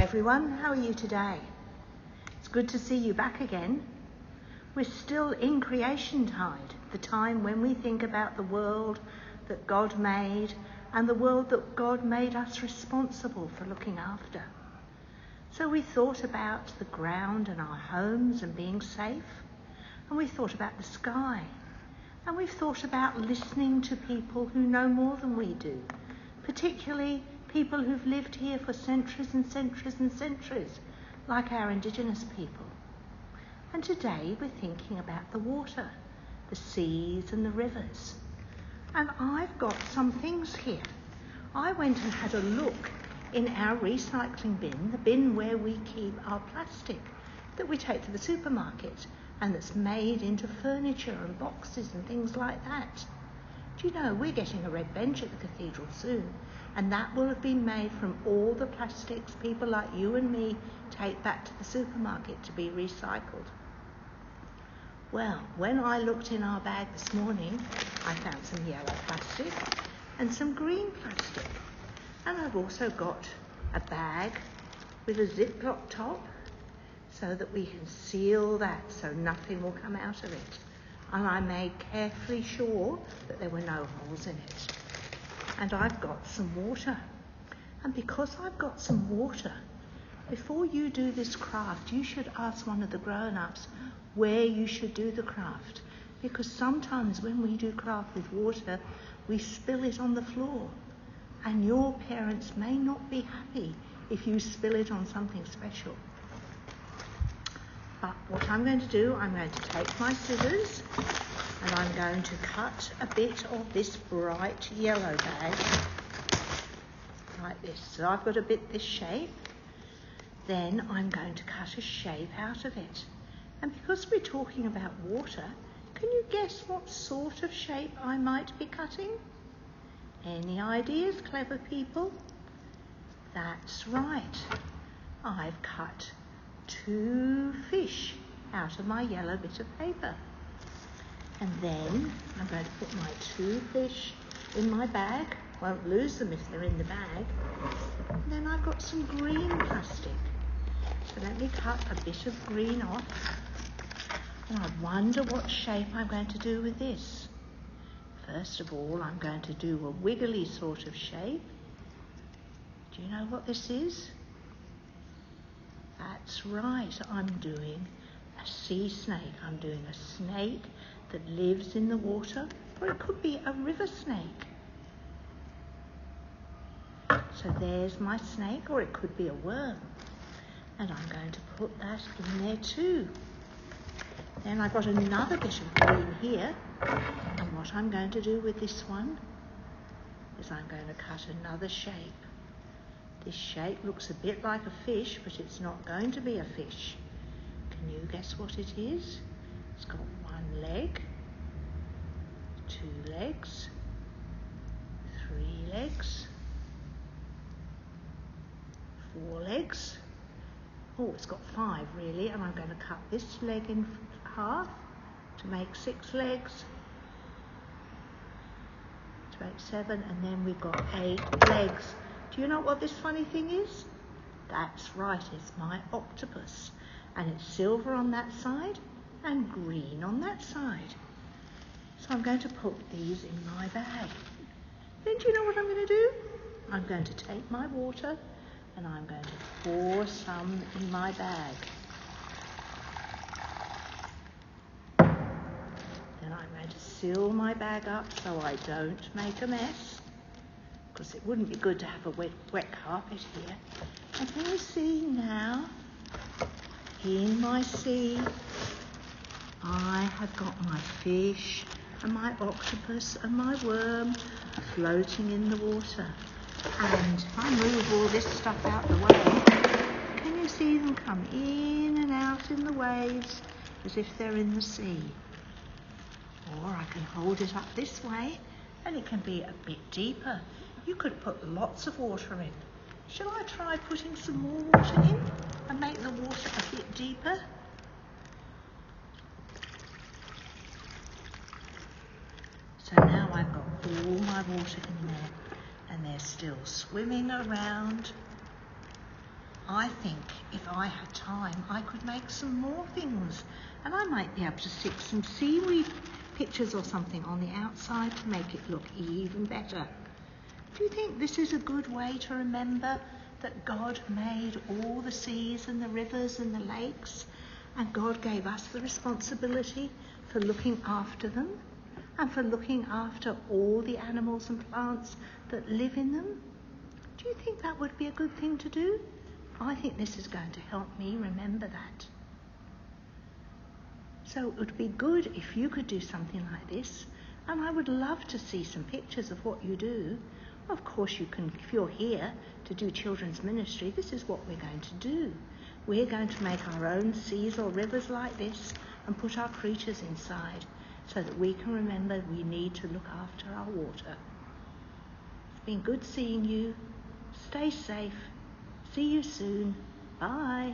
everyone, how are you today? It's good to see you back again. We're still in creation tide, the time when we think about the world that God made and the world that God made us responsible for looking after. So we thought about the ground and our homes and being safe, and we thought about the sky, and we've thought about listening to people who know more than we do, particularly people who've lived here for centuries and centuries and centuries, like our Indigenous people. And today we're thinking about the water, the seas and the rivers. And I've got some things here. I went and had a look in our recycling bin, the bin where we keep our plastic that we take to the supermarket and that's made into furniture and boxes and things like that. Do you know, we're getting a red bench at the cathedral soon, and that will have been made from all the plastics people like you and me take back to the supermarket to be recycled. Well, when I looked in our bag this morning, I found some yellow plastic and some green plastic. And I've also got a bag with a Ziploc top so that we can seal that so nothing will come out of it. And I made carefully sure that there were no holes in it. And I've got some water. And because I've got some water, before you do this craft, you should ask one of the grown-ups where you should do the craft. Because sometimes when we do craft with water, we spill it on the floor. And your parents may not be happy if you spill it on something special. But what I'm going to do, I'm going to take my scissors and I'm going to cut a bit of this bright yellow bag like this. So I've got a bit this shape. Then I'm going to cut a shape out of it. And because we're talking about water, can you guess what sort of shape I might be cutting? Any ideas, clever people? That's right. I've cut 2 fish out of my yellow bit of paper. And then I'm going to put my 2 fish in my bag. Won't lose them if they're in the bag. And then I've got some green plastic. So let me cut a bit of green off. And I wonder what shape I'm going to do with this. First of all, I'm going to do a wiggly sort of shape. Do you know what this is? That's right, I'm doing a sea snake. I'm doing a snake that lives in the water, or it could be a river snake. So there's my snake, or it could be a worm. And I'm going to put that in there too. Then I've got another bit of green here. And what I'm going to do with this one is I'm going to cut another shape. This shape looks a bit like a fish, but it's not going to be a fish. Can you guess what it is? It's got 1 leg, 2 legs, 3 legs, 4 legs. Oh, it's got 5 really, and I'm going to cut this leg in half to make 6 legs, to make 7, and then we've got 8 legs. Do you know what this funny thing is? That's right, it's my octopus. And it's silver on that side and green on that side. So I'm going to put these in my bag. Then do you know what I'm going to do? I'm going to take my water and I'm going to pour some in my bag. Then I'm going to seal my bag up so I don't make a mess, because it wouldn't be good to have a wet carpet here. And can you see now, in my sea, I have got my fish and my octopus and my worm floating in the water. And if I move all this stuff out the way, can you see them come in and out in the waves as if they're in the sea? Or I can hold it up this way and it can be a bit deeper. You could put lots of water in. Shall I try putting some more water in and make the water a bit deeper? So now I've got all my water in there and they're still swimming around I think if I had time, I could make some more things, and I might be able to stick some seaweed pictures or something on the outside to make it look even better. Do you think this is a good way to remember that God made all the seas and the rivers and the lakes, and God gave us the responsibility for looking after them and for looking after all the animals and plants that live in them? Do you think that would be a good thing to do? I think this is going to help me remember that. So it would be good if you could do something like this, and I would love to see some pictures of what you do. Of course you can, if you're here to do children's ministry, this is what we're going to do. We're going to make our own seas or rivers like this and put our creatures inside so that we can remember we need to look after our water. It's been good seeing you. Stay safe. See you soon. Bye.